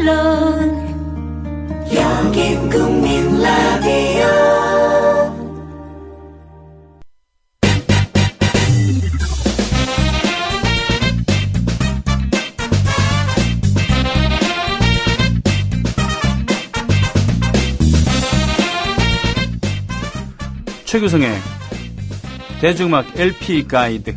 물론 여긴 국민 라디오. 최규성의 대중음악 LP 가이드.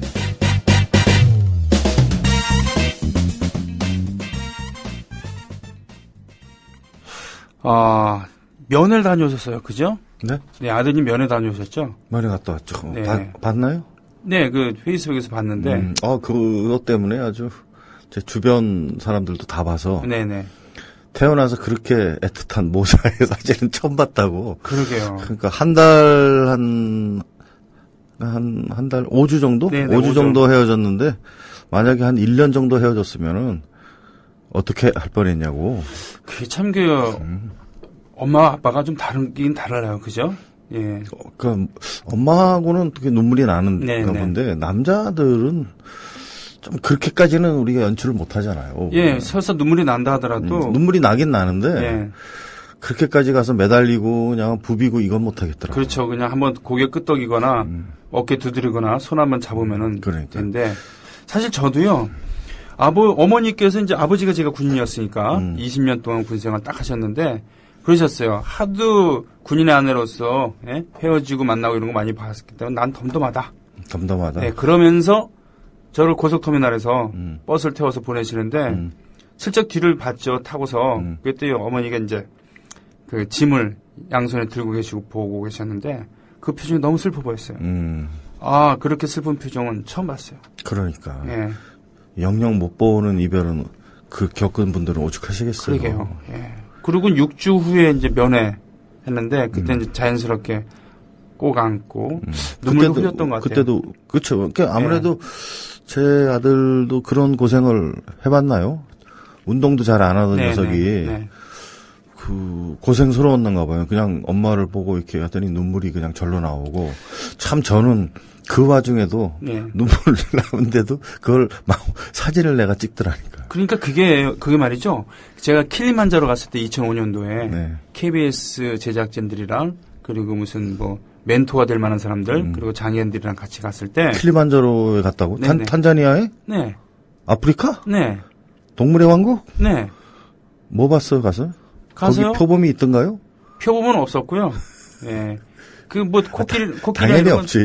면회 다녀오셨어요, 그죠? 네? 네, 아드님 면회 다녀오셨죠? 면회 갔다 왔죠. 네. 봤나요? 네, 그 페이스북에서 봤는데. 그것 때문에 아주 제 주변 사람들도 다 봐서. 네네. 태어나서 그렇게 애틋한 모자의 사진은 처음 봤다고. 그러게요. 그러니까 한 달, 한 달, 5주 정도? 네네, 5주 정도 헤어졌는데, 만약에 한 1년 정도 헤어졌으면은, 어떻게 할 뻔했냐고. 그게 참 엄마와 아빠가 좀 다르긴 달라요, 그죠? 예. 그러니까, 엄마하고는 되게 눈물이 나는 네네. 건데, 남자들은 좀 그렇게까지는 우리가 연출을 못 하잖아요. 예, 설사 눈물이 난다 하더라도. 눈물이 나긴 나는데, 예. 그렇게까지 가서 매달리고 그냥 부비고 이건 못 하겠더라고요. 그렇죠. 그냥 한번 고개 끄덕이거나 어깨 두드리거나 손 한번 잡으면은 되는데 사실 저도요. 어머니께서 이제 아버지가 제가 군인이었으니까 20년 동안 군생활 딱 하셨는데 그러셨어요. 하도 군인의 아내로서 헤어지고 만나고 이런 거 많이 봤기 때문에 난 덤덤하다. 덤덤하다. 네, 그러면서 저를 고속터미널에서 버스를 태워서 보내시는데 슬쩍 뒤를 봤죠. 타고서 그때 어머니가 이제 그 짐을 양손에 들고 계시고 보고 계셨는데 그 표정이 너무 슬퍼 보였어요. 그렇게 슬픈 표정은 처음 봤어요. 그러니까. 예. 영영 못 보는 이별은 그 겪은 분들은 오죽하시겠어요. 그러게요. 예. 그리고 6주 후에 이제 면회했는데 그때 이제 자연스럽게 꼭 안고 눈물을 흘렸던 것 같아요. 그때도 그렇죠. 그러니까 아무래도 제 아들도 그런 고생을 해봤나요? 운동도 잘 안 하던 녀석이 그 고생스러웠는가 봐요. 그냥 엄마를 보고 이렇게 하더니 눈물이 그냥 절로 나오고 참 저는 그 와중에도 눈물 나오는데도 그걸 막 사진을 내가 찍더라니까. 그러니까 그게 말이죠. 제가 킬리만자로 갔을 때 2005년도에 KBS 제작진들이랑 그리고 무슨 멘토가 될 만한 사람들 그리고 장애인들이랑 같이 갔을 때 킬리만자로에 갔다고? 탄자니아에? 네. 아프리카? 네. 동물의 왕국? 네. 뭐 봤어요, 가서요? 거기 표범이 있던가요? 표범은 없었고요. 예.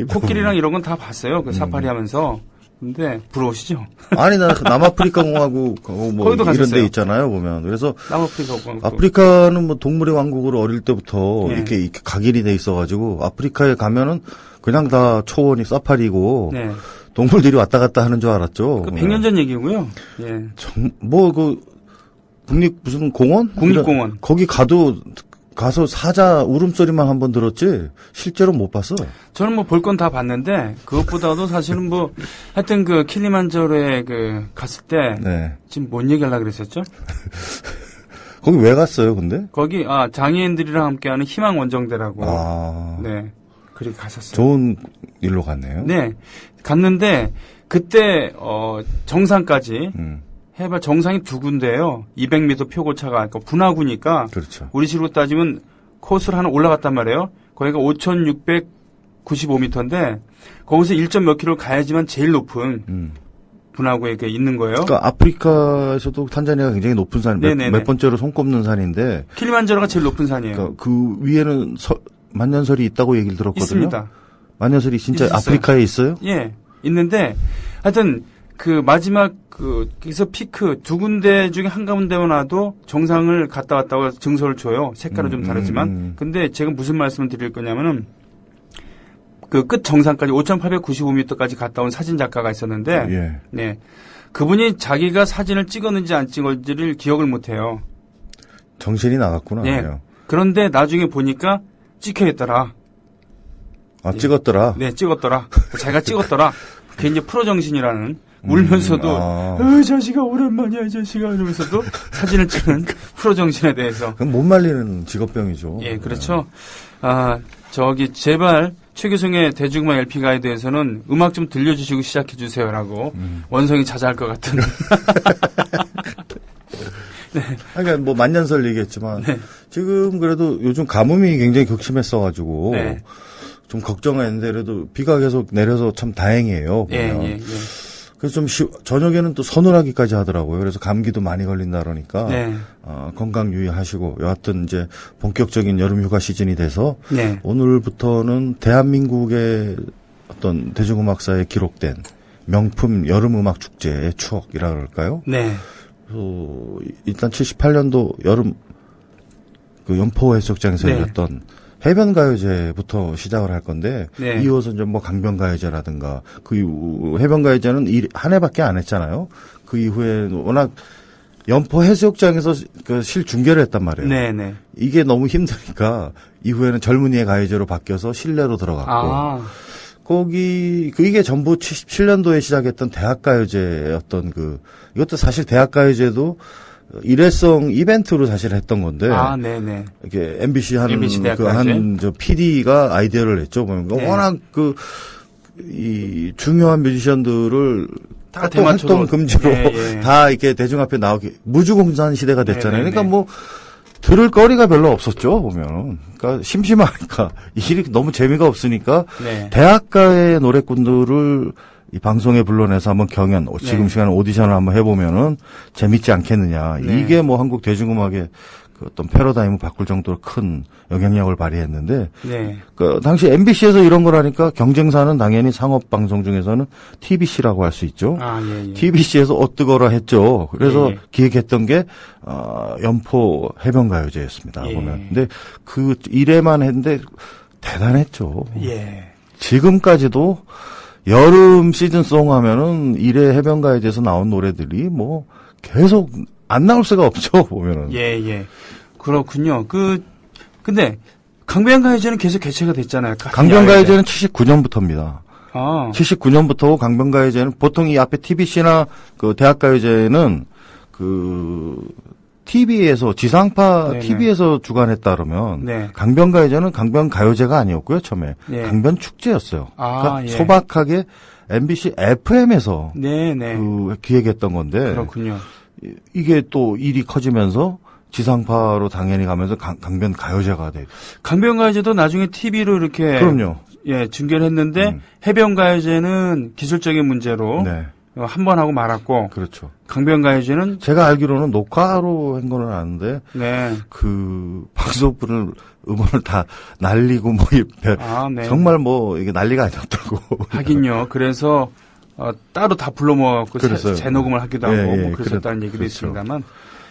코끼리랑 이런 건 다 봤어요. 그 사파리 하면서. 근데 부러우시죠? 아니, 나 남아프리카 공화국 거기도 이런 갔었어요. 데 있잖아요, 보면. 그래서 남아프리카 공화국. 아프리카는 동물의 왕국으로 어릴 때부터 이렇게 각인이 돼 있어가지고 아프리카에 가면은 그냥 다 초원이 사파리고 동물들이 왔다 갔다 하는 줄 알았죠. 100년 전 얘기고요. 예. 국립 무슨 공원? 국립공원. 거기 가서 사자 울음소리만 한번 들었지 실제로 못 봤어. 저는 볼 건 다 봤는데 그것보다도 사실은 하여튼 그 킬리만자로에 갔을 때 지금 뭔 얘기하려고 그랬었죠? 거기 왜 갔어요, 근데? 거기 장애인들이랑 함께하는 희망 원정대라고. 네. 그렇게 갔었어요. 좋은 일로 갔네요. 네. 갔는데 그때 정상까지 해발 정상이 2군데예요. 200m 표고차가 분화구니까 그렇죠. 우리 식으로 따지면 코스를 하나 올라갔단 말이에요. 거기가 5,695m인데 거기서 1점 몇 킬로 가야지만 제일 높은 분화구에 있는 거예요. 그러니까 아프리카에서도 탄자니아가 굉장히 높은 산, 몇 번째로 손꼽는 산인데 킬리만자로가 제일 높은 산이에요. 그러니까 그 위에는 만년설이 있다고 얘기를 들었거든요. 있습니다. 만년설이 진짜 있었어요. 아프리카에 있어요? 예, 있는데 하여튼 그 마지막 거기서 피크 2군데 중에 한 군데만 와도 정상을 갔다 왔다고 증서를 줘요. 색깔은 좀 다르지만. 근데 제가 무슨 말씀을 드릴 거냐면은 그 끝 정상까지 5,895m까지 갔다 온 사진 작가가 있었는데 네. 그분이 자기가 사진을 찍었는지 안 찍었는지를 기억을 못 해요. 정신이 나갔구나. 네. 그런데 나중에 보니까 찍혀 있더라. 찍었더라? 네, 찍었더라. 자기가 찍었더라. 그게 이제 프로 정신이라는 울면서도 자식아 오랜만이야 자식아 이러면서도 사진을 찍는 프로 정신에 대해서. 그럼 못 말리는 직업병이죠. 예, 그렇죠. 제발 최규성의 대중음악 LP 가이드에서는 음악 좀 들려주시고 시작해주세요라고 원성이 자자할 것 같은. 네. 그러니까 뭐 만년설 얘기했지만 네. 지금 그래도 요즘 가뭄이 굉장히 극심했어가지고 네. 좀 걱정했는데 그래도 비가 계속 내려서 참 다행이에요. 보면. 예. 그래서 좀 저녁에는 또 서늘하기까지 하더라고요. 그래서 감기도 많이 걸린다 그러니까 네. 건강 유의하시고 여하튼 이제 본격적인 여름 휴가 시즌이 돼서 네. 오늘부터는 대한민국의 어떤 대중음악사에 기록된 명품 여름 음악 축제의 추억이라 그럴까요? 네. 일단 78년도 여름 그 연포 해수욕장에서 네. 열렸던 해변가요제부터 시작을 할 건데 네. 이어서 이제 뭐 강변가요제라든가 그 이후 해변가요제는 한 해밖에 안 했잖아요. 그 이후에 워낙 연포 해수욕장에서 그 실중계를 했단 말이에요. 네. 이게 너무 힘드니까 이후에는 젊은이의 가요제로 바뀌어서 실내로 들어갔고 이게 전부 77년도에 시작했던 대학가요제였던 이것도 사실 대학가요제도 일회성 이벤트로 사실 했던 건데. 네네. 이렇게 MBC 저 PD가 아이디어를 냈죠. 보면 네. 워낙 이 중요한 뮤지션들을 다 활동 금지로 다 이렇게 대중 앞에 나오게 무주공산 시대가 됐잖아요. 그러니까 뭐 들을 거리가 별로 없었죠, 보면. 그러니까 심심하니까 일이 너무 재미가 없으니까 대학가의 노래꾼들을 이 방송에 불러내서 한번 경연, 지금 시간에 오디션을 한번 해보면은 재밌지 않겠느냐. 이게 뭐 한국 대중음악의 그 어떤 패러다임을 바꿀 정도로 큰 영향력을 발휘했는데, 그 당시 MBC에서 이런 걸 하니까 경쟁사는 당연히 상업 방송 중에서는 TBC라고 할 수 있죠. TBC에서 어뜨거라 했죠. 그래서 기획했던 게 연포 해변가요제였습니다. 보면. 근데 그 1회만 했는데 대단했죠. 지금까지도 여름 시즌송 하면은 1회 해변가요제에서 나온 노래들이 뭐 계속 안 나올 수가 없죠, 보면은. 그렇군요. 근데 강변가요제는 계속 개최가 됐잖아요. 강변가요제는 79년부터입니다. 79년부터 강변가요제는 보통 이 앞에 TBC나 그 대학가요제는 TV에서 지상파 TV에서 주관했다 그러면 강변가요제는 강변가요제가 아니었고요, 처음에 강변축제였어요. 그러니까 소박하게 MBC FM에서 기획했던 건데 그렇군요. 이게 또 일이 커지면서 지상파로 당연히 가면서 강변가요제가 돼. 강변가요제도 나중에 TV로 이렇게 그럼요. 중계를 했는데 해변가요제는 기술적인 문제로 한 번 하고 말았고. 그렇죠. 강변가요제는 제가 알기로는 녹화로 한 거는 아는데 그 방송분을 음원을 다 날리고 정말 뭐 이게 난리가 아니었다고. 하긴요. 그래서 따로 다 불러 모아갖고 재녹음을 하기도 하고 뭐 그랬었다는 얘기도 있습니다만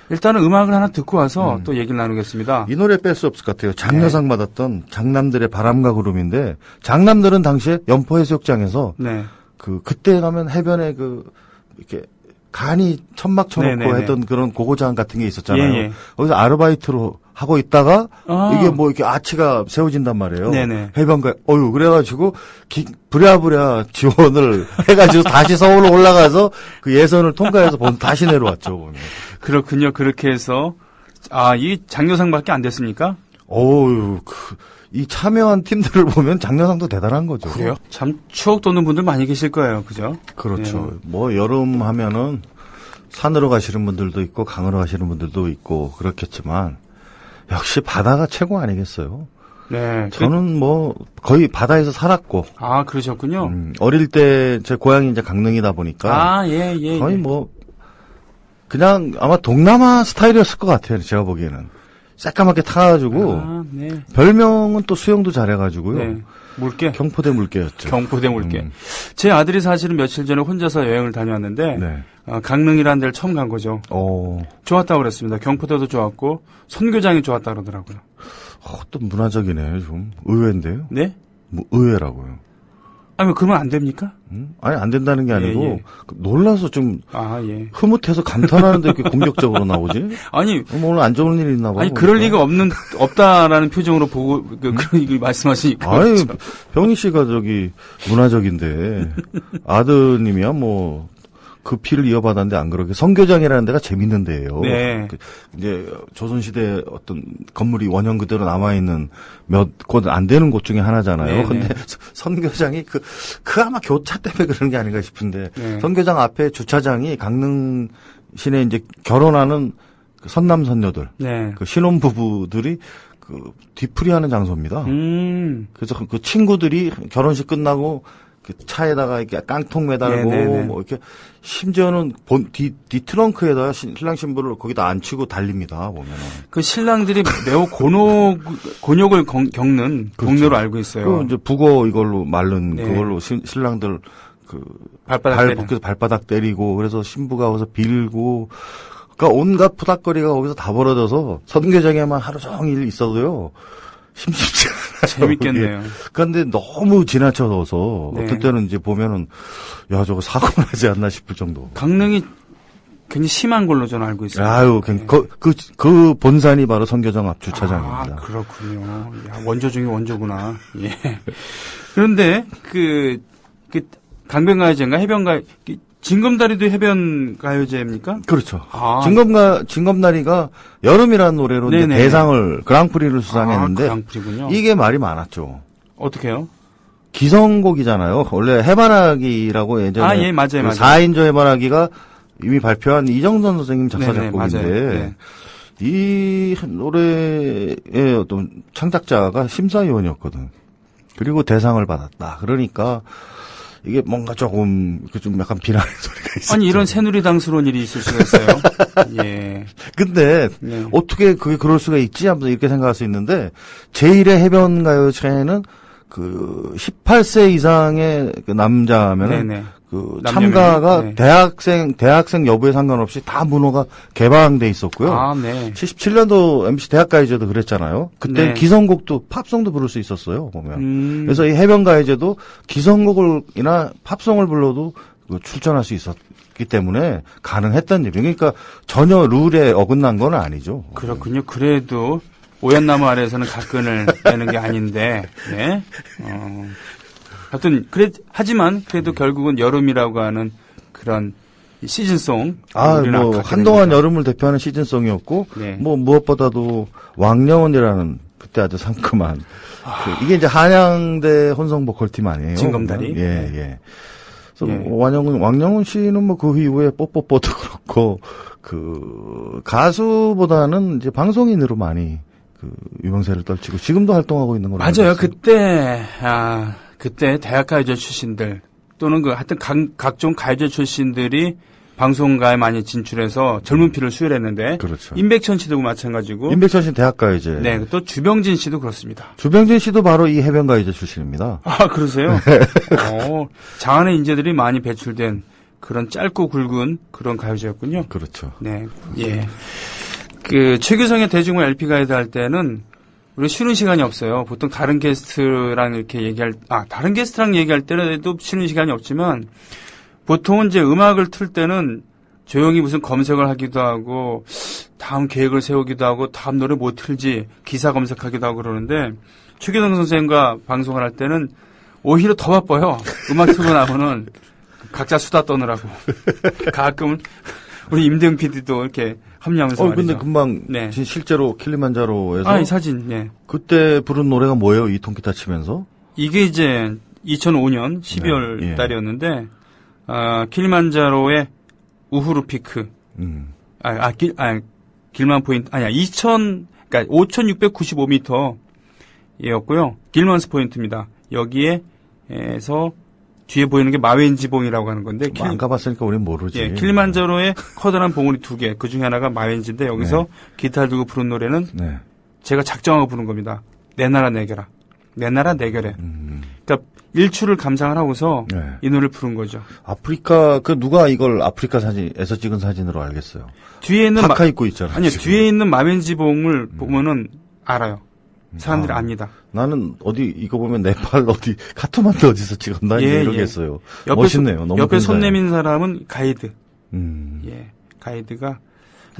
일단은 음악을 하나 듣고 와서 또 얘기를 나누겠습니다. 이 노래 뺄 수 없을 것 같아요. 장려상 받았던 장남들의 바람과 구름인데 장남들은 당시에 연포 해수욕장에서 그때 가면 해변에 이렇게 간이 천막 쳐놓고 했던 그런 고고장 같은 게 있었잖아요. 거기서 아르바이트로 하고 있다가 이게 뭐 이렇게 아치가 세워진단 말이에요. 해변가에 그래가지고 부랴부랴 지원을 해가지고 다시 서울로 올라가서 그 예선을 통과해서 다시 내려왔죠. 보면. 그렇군요. 그렇게 해서 이 장려상밖에 안 됐습니까? 이 참여한 팀들을 보면 장려상도 대단한 거죠. 그래요? 참 추억 돋는 분들 많이 계실 거예요. 그죠? 그렇죠. 뭐 여름 하면은 산으로 가시는 분들도 있고 강으로 가시는 분들도 있고 그렇겠지만 역시 바다가 최고 아니겠어요? 저는 뭐 거의 바다에서 살았고. 그러셨군요. 어릴 때 제 고향이 이제 강릉이다 보니까 거의 뭐 그냥 아마 동남아 스타일이었을 것 같아요. 제가 보기에는. 새까맣게 타가지고 별명은 또 수영도 잘해가지고요. 물개? 경포대 물개였죠. 경포대 물개. 제 아들이 사실은 며칠 전에 혼자서 여행을 다녀왔는데 강릉이라는 데를 처음 간 거죠. 좋았다고 그랬습니다. 경포대도 좋았고 선교장이 좋았다 그러더라고요. 또 문화적이네요. 좀 의외인데요. 네? 뭐 의외라고요. 그러면 안 됩니까? 아니, 안 된다는 게 아니고, 놀라서 좀, 흐뭇해서 감탄하는데 이렇게 공격적으로 나오지? 뭐 오늘 안 좋은 일이 있나 봐. 그럴 리가 없다라는 표정으로 보고, 그런 말씀하시니까. 병희 씨가 문화적인데, 아드님이야 그 피를 이어받았는데 안 그렇게 선교장이라는 데가 재밌는 데예요. 이제 조선시대 어떤 건물이 원형 그대로 남아있는 몇 곳 안 되는 곳 중에 하나잖아요. 근데 선교장이 아마 교차 때문에 그런 게 아닌가 싶은데 선교장 앞에 주차장이 강릉 시내 이제 결혼하는 그 선남 선녀들, 네. 그 신혼 부부들이 그 뒤풀이하는 장소입니다. 그래서 그 친구들이 결혼식 끝나고 그 차에다가 이렇게 깡통 매달고 네네네. 뭐 이렇게 심지어는 뒤 트렁크에다가 신랑 신부를 거기다 앉히고 달립니다. 보면은 그 신랑들이 매우 곤욕을 겪는 그렇죠. 동료로 알고 있어요. 그 이제 북어 이걸로 말른 네. 그걸로 신랑들 그 발바닥 때리고 그래서 신부가 와서 빌고 그러니까 온갖 푸닥거리가 거기서 다 벌어져서 선교장에만 하루 종일 있어도요 심심치 않아요. 재밌겠네요. 그런데 너무 지나쳐서 네. 어떤 때는 이제 보면은 야 저거 사고 나지 않나 싶을 정도. 강릉이 굉장히 심한 걸로 저는 알고 있어요. 아유, 네. 그 본산이 바로 선교장 앞 주차장입니다. 아, 그렇군요. 야, 원조 중에 원조구나. 예. 그런데 강변가요제인가 해변가 징검다리도 해변가요제입니까? 그렇죠. 아. 징검다리가 여름이라는 노래로 이제 네네. 대상을 그랑프리를 수상했는데 그랑프리군요. 이게 말이 많았죠. 어떻게요? 기성곡이잖아요. 원래 해바라기라고 예전에 아, 예, 맞아요, 맞아요. 4인조 해바라기가 이미 발표한 이정선 선생님 작사 네네, 작곡인데 맞아요. 네. 이 노래의 어떤 창작자가 심사위원이었거든. 그리고 대상을 받았다. 그러니까 이게 뭔가 조금 좀 약간 비난의 소리가 있어요. 아니 이런 새누리당스러운 일이 있을 수가 있어요. 예. 근데 네. 어떻게 그게 그럴 수가 있지 하면서 이렇게 생각할 수 있는데 제1회 해변가요제는 그 18세 이상의 그 남자면은 네네. 그 남녀면, 참가가 네. 대학생 여부에 상관없이 다 문호가 개방돼 있었고요. 아, 네. 77년도 MC 대학가요제도 그랬잖아요. 그때 네. 기성곡도 팝송도 부를 수 있었어요. 보면. 그래서 이 해변가요제도 기성곡이나 팝송을 불러도 출전할 수 있었기 때문에 가능했던 일이에요. 그러니까 전혀 룰에 어긋난 건 아니죠. 그렇군요. 그래도 오얏나무 아래에서는 가끈을 내는 게 아닌데, 네. 하여튼 하지만 그래도 결국은 여름이라고 하는 그런 시즌송. 뭐 한동안 여름을 대표하는 시즌송이었고, 네. 뭐 무엇보다도 왕영원이라는 그때 아주 상큼한 이게 이제 한양대 혼성 보컬팀 아니에요? 징검다리. 예. 그래서 예. 왕영원 씨는 뭐 그 이후에 뽀뽀뽀도 그렇고 그 가수보다는 이제 방송인으로 많이 그 유명세를 떨치고 지금도 활동하고 있는 걸로 알고 맞아요. 있어요. 그때 대학가요제 출신들 또는 하여튼 각종 가요제 출신들이 방송가에 많이 진출해서 젊은 피를 수혈했는데. 그렇죠. 임백천 씨도 마찬가지고. 임백천 씨는 대학가요제. 네. 또 주병진 씨도 그렇습니다. 주병진 씨도 바로 이 해변가요제 출신입니다. 아, 그러세요? 장안의 인재들이 많이 배출된 그런 짧고 굵은 그런 가요제였군요. 그렇죠. 네. 예. 최규성의 대중문 LP 가이드 할 때는 우리 쉬는 시간이 없어요. 보통 다른 게스트랑 이렇게 다른 게스트랑 얘기할 때도 쉬는 시간이 없지만 보통은 이제 음악을 틀 때는 조용히 무슨 검색을 하기도 하고 다음 계획을 세우기도 하고 다음 노래 뭐 틀지 기사 검색하기도 하고 그러는데 최규성 선생님과 방송을 할 때는 오히려 더 바빠요. 음악 틀고 나면은 각자 수다 떠느라고. 가끔은 우리 임대웅 PD도 이렇게 합류하면서 말이죠. 근데 금방 네. 실제로 킬리만자로에서 이 사진. 네. 그때 부른 노래가 뭐예요? 이 통기타 치면서? 이게 이제 2005년 12월 네, 예. 달이었는데 킬리만자로의 우후루 피크. 길만 포인트 아니야. 그러니까 5,695m였고요. 길만스 포인트입니다. 여기에서 뒤에 보이는 게 마웬지봉이라고 하는 건데 안 가봤으니까 우린 모르지. 예, 킬리만자로에 커다란 봉우리 2개. 그 중에 하나가 마웬지인데 여기서 기타를 들고 부른 노래는 제가 작정하고 부른 겁니다. 내 나라 내겨라. 내 나라 내겨래. 그러니까 일출을 감상을 하고서 이 노래를 부른 거죠. 아프리카 누가 이걸 아프리카 사진에서 찍은 사진으로 알겠어요. 뒤에 있는 파카 입고 있잖아요. 아니요. 지금. 뒤에 있는 마웬지봉을 보면은 알아요. 사람들이 압니다. 나는 이거 보면 네팔 카트만두 어디서 찍었나 이러겠어요. 멋있네요. 너무 옆에 손 근사해요. 내민 사람은 가이드. 예, 가이드가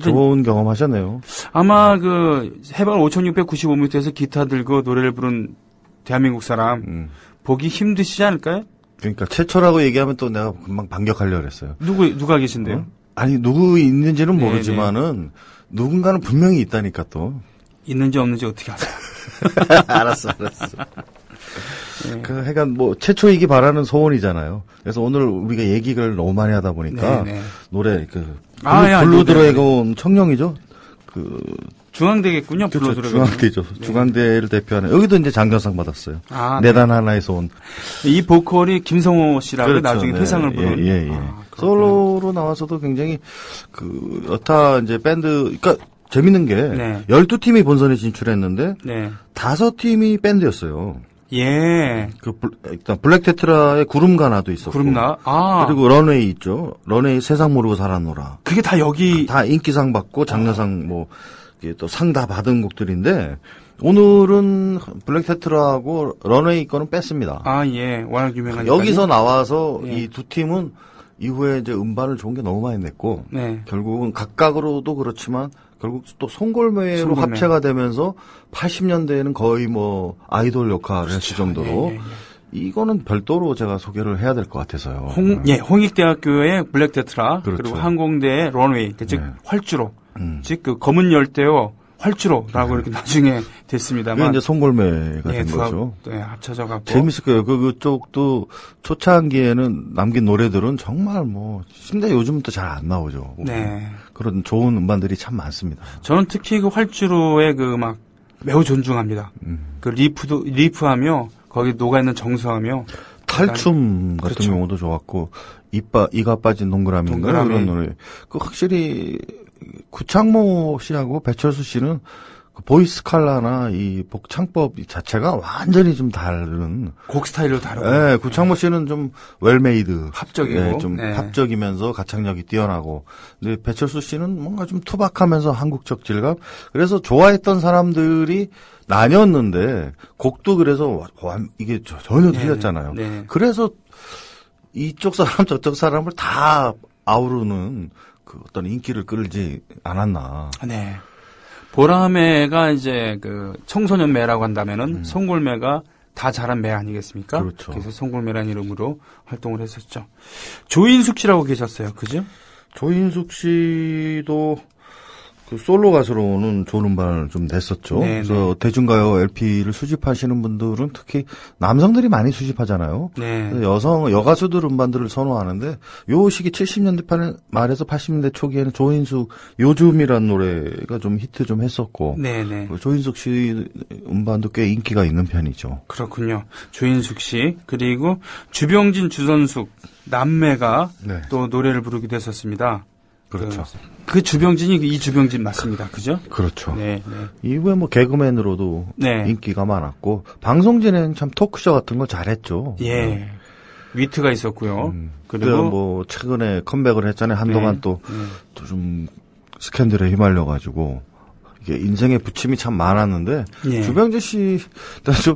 좋은 경험 하셨네요. 아마 해발 5,695m에서 기타 들고 노래를 부른 대한민국 사람 보기 힘드시지 않을까요? 그러니까 최초라고 얘기하면 또 내가 금방 반격하려고 그랬어요. 누가 계신데요? 아니 누구 있는지는 모르지만은 누군가는 분명히 있다니까 또. 있는지 없는지 어떻게 아세요? 알았어. 하여간 최초이기 바라는 소원이잖아요. 그래서 오늘 우리가 얘기를 너무 많이 하다 보니까 노래 블루 드래곤 청룡이죠. 중앙대겠군요. 그렇죠. 중앙대죠. 네. 중앙대를 대표하는 여기도 이제 장려상 받았어요. 아, 내단 하나에서 온. 이 보컬이 김성호 씨라고 그렇죠. 나중에 회상을 부른. 예. 솔로로 나와서도 굉장히 여타 이제 밴드, 그러니까 재밌는 게 12팀이 본선에 진출했는데 5팀이 밴드였어요. 예. 일단 블랙 테트라의 구름가나도 있었고. 구름나. 그리고 런웨이 있죠. 런웨이 세상 모르고 살아노라. 그게 다 여기. 다 인기상 받고 장려상 또 상 다 받은 곡들인데 오늘은 블랙 테트라하고 런웨이 거는 뺐습니다. 예. 워낙 유명하니까. 여기서 나와서 이 두 팀은 이후에 이제 음반을 좋은 게 너무 많이 냈고 결국은 각각으로도 그렇지만 결국 또 송골매로 합체가 되면서 80년대에는 거의 아이돌 역할을 했을 정도로 이거는 별도로 제가 소개를 해야 될 것 같아서요. 홍익대학교의 블랙 테트라 그렇죠. 그리고 항공대의 런웨이 즉 활주로 즉 검은 열대어 활주로라고 이렇게 나중에 됐습니다만 그게 이제 송골매가 된 거죠. 합쳐져 갖고 재밌을 거예요. 그쪽도 초창기에는 남긴 노래들은 정말 심지어 요즘은 또 잘 안 나오죠. 그런 좋은 음반들이 참 많습니다. 저는 특히 그 활주로의 그 음악 매우 존중합니다. 그 리프하며 거기 녹아 있는 정서하며 탈춤 같은 경우도 좋았고 이가 빠진 동그라미인가 그런 노래. 확실히 구창모 씨하고 배철수 씨는 보이스 칼라나 이 복창법 자체가 완전히 좀 다른 곡 스타일로 다르고. 구창모 씨는 좀 웰메이드, 합적이고, 좀 합적이면서 가창력이 뛰어나고, 근데 배철수 씨는 뭔가 좀 투박하면서 한국적 질감. 그래서 좋아했던 사람들이 나뉘었는데 곡도 그래서 이게 전혀 틀렸잖아요. 그래서 이쪽 사람 저쪽 사람을 다 아우르는 어떤 인기를 끌지 않았나. 보라매가 이제 청소년 매라고 한다면은 송골매가 다 잘한 매 아니겠습니까? 그렇죠. 그래서 송골매라는 이름으로 활동을 했었죠. 조인숙 씨라고 계셨어요. 그죠? 조인숙 씨도 솔로 가수로는 좋은 음반을 좀 냈었죠. 그래서 대중가요 LP를 수집하시는 분들은 특히 남성들이 많이 수집하잖아요. 여가수들 음반들을 선호하는데 요 시기 70년대 말에서 80년대 초기에는 조인숙 요즘이라는 노래가 좀 히트 좀 했었고 조인숙 씨 음반도 꽤 인기가 있는 편이죠. 그렇군요. 조인숙 씨 그리고 주병진 주선숙 남매가 또 노래를 부르기도 했었습니다. 그렇죠. 그 주병진이 이 주병진 맞습니다. 그죠? 그렇죠. 이후에 개그맨으로도 인기가 많았고 방송진에는 참 토크쇼 같은 거 잘했죠. 위트가 있었고요. 그리고 최근에 컴백을 했잖아요. 한동안 또 좀 스캔들에 휘말려가지고 이게 인생의 부침이 참 많았는데 주병진 씨 좀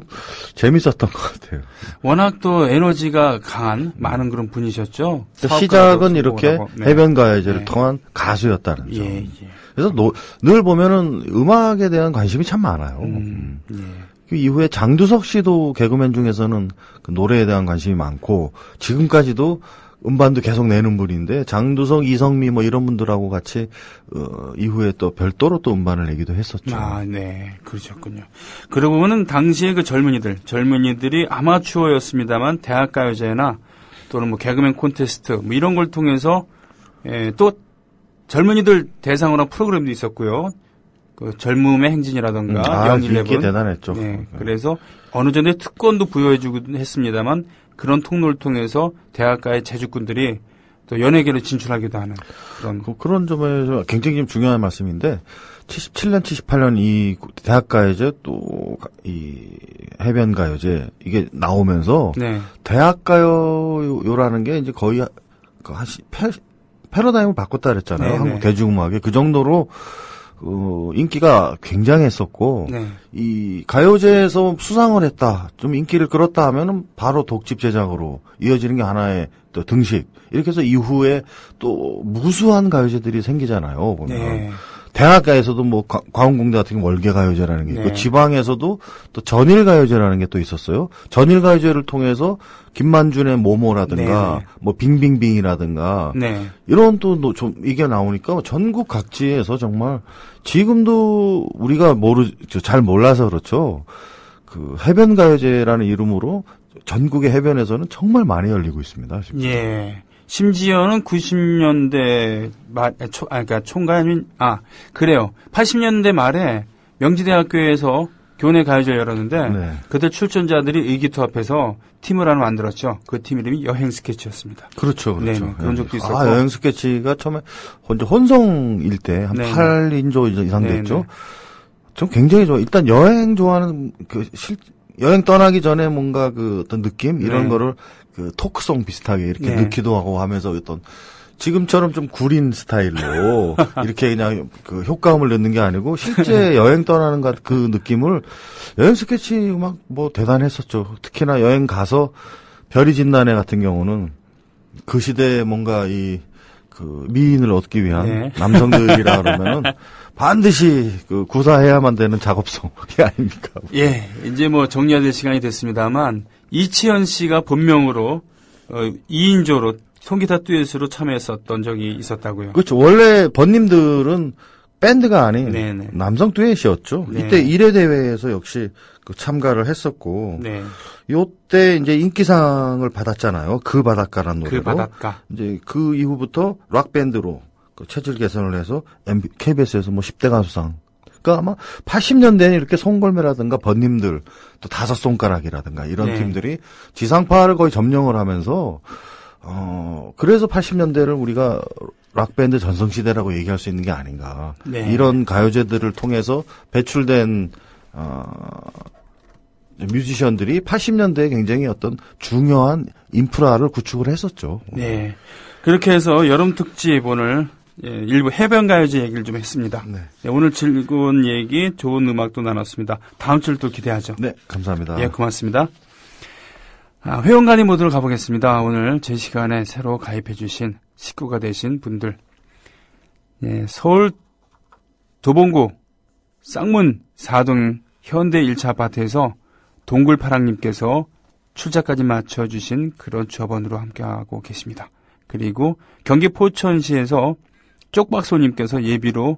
재밌었던 것 같아요. 워낙 또 에너지가 강한 많은 그런 분이셨죠. 시작은 이렇게 해변가요제를 통한 가수였다는 점. 그래서 늘 보면은 음악에 대한 관심이 참 많아요. 그 이후에 장두석 씨도 개그맨 중에서는 그 노래에 대한 관심이 많고 지금까지도 음반도 계속 내는 분인데 장두석, 이성미 이런 분들하고 같이 이후에 또 별도로 또 음반을 내기도 했었죠. 그러셨군요. 그러고 보면 당시에 그 젊은이들이 아마추어였습니다만 대학가요제나 또는 개그맨 콘테스트 이런 걸 통해서 또 젊은이들 대상으로 한 프로그램도 있었고요. 그 젊음의 행진이라든가 영일레븐 대단했죠. 그래서 어느 정도의 특권도 부여해주기도 했습니다만 그런 통로를 통해서 대학가의 재주꾼들이 또 연예계로 진출하기도 하는 그런 점에서 굉장히 좀 중요한 말씀인데 77년, 78년 이 대학가요제 또 이 해변가요제 이게 나오면서 대학가요라는 게 이제 거의 패러다임을 바꿨다 그랬잖아요. 한국 대중음악에 그 정도로 인기가 굉장했었고 이 가요제에서 수상을 했다, 좀 인기를 끌었다 하면은 바로 독집 제작으로 이어지는 게 하나의 또 등식. 이렇게 해서 이후에 또 무수한 가요제들이 생기잖아요. 보면 대학가에서도 광운공대 같은 게 월계가요제라는 게 있고 지방에서도 또 전일가요제라는 게 또 있었어요. 전일가요제를 통해서 김만준의 모모라든가 빙빙빙이라든가 이런 또 좀 이게 나오니까 전국 각지에서 정말 지금도 우리가 잘 몰라서 그렇죠. 그 해변가요제라는 이름으로 전국의 해변에서는 정말 많이 열리고 있습니다. 지금. 심지어는 90년대 그러니까 총괄인, 그래요. 80년대 말에 명지대학교에서 교내 가요제를 열었는데, 네. 그때 출전자들이 의기투합해서 팀을 하나 만들었죠. 그 팀 이름이 여행 스케치였습니다. 그렇죠. 네, 그런 적도 있었고. 여행 스케치가 처음에 혼성일 때 한 8인조 이상 됐죠. 네네. 좀 굉장히 좋아. 일단 여행 좋아하는 여행 떠나기 전에 뭔가 그 어떤 느낌 이런 네. 거를 그 토크송 비슷하게 이렇게 네. 넣기도 하고 하면서 어떤 지금처럼 좀 구린 스타일로 이렇게 그냥 그 효과음을 넣는 게 아니고 실제 여행 떠나는 그 느낌을 여행 스케치 음악 뭐 대단했었죠. 특히나 여행 가서 별이 진다네 같은 경우는 그 시대에 뭔가 그 미인을 얻기 위한 네. 남성들이라 그러면은 반드시 그 구사해야만 되는 작업성이 아닙니까? 예, 이제 뭐 정리해야 될 시간이 됐습니다만, 이치현 씨가 본명으로 2인조로 송기타 듀엣으로 참여했었던 적이 있었다고요. 그렇죠. 원래 번님들은 밴드가 아닌 네네. 남성 듀엣이었죠. 네. 이때 1회 대회에서 역시 그 참가를 했었고, 네. 요때 이제 인기상을 받았잖아요. 그 바닷가라는 노래로. 그 바닷가. 이제 그 이후부터 락 밴드로 그 체질 개선을 해서 KBS에서 뭐 10대 가수상. 그러니까 아마 80년대에는 이렇게 송골매라든가 번님들 또 다섯 손가락이라든가 이런 네. 팀들이 지상파를 거의 점령을 하면서 그래서 80년대를 우리가 락밴드 전성시대라고 얘기할 수 있는 게 아닌가. 네. 이런 가요제들을 통해서 배출된, 뮤지션들이 80년대에 굉장히 어떤 중요한 인프라를 구축을 했었죠. 네. 그렇게 해서 여름 특집 오늘 일부 해변 가요제 얘기를 좀 했습니다. 네. 네, 오늘 즐거운 얘기, 좋은 음악도 나눴습니다. 다음 주를 또 기대하죠. 네, 감사합니다. 예, 고맙습니다. 회원관리 모드로 가보겠습니다. 오늘 제 시간에 새로 가입해주신 식구가 되신 분들, 예, 서울 도봉구 쌍문 4동 현대 1차 아파트에서 동굴파랑님께서 출자까지 맞춰주신 그런 조합원으로 함께하고 계십니다. 그리고 경기 포천시에서 쪽박소님께서 예비로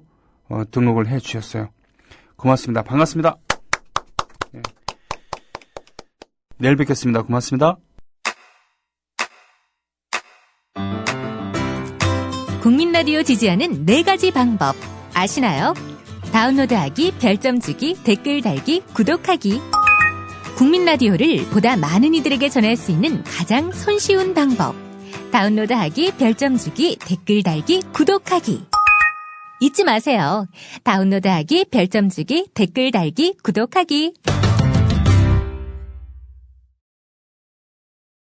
등록을 해주셨어요. 고맙습니다. 반갑습니다. 네. 내일 뵙겠습니다. 고맙습니다. 국민 라디오 지지하는 4가지 방법 아시나요? 다운로드하기, 별점 주기, 댓글 달기, 구독하기. 국민 라디오를 보다 많은 이들에게 전할 수 있는 가장 손쉬운 방법. 다운로드하기, 별점 주기, 댓글 달기, 구독하기. 잊지 마세요. 다운로드하기, 별점 주기, 댓글 달기, 구독하기.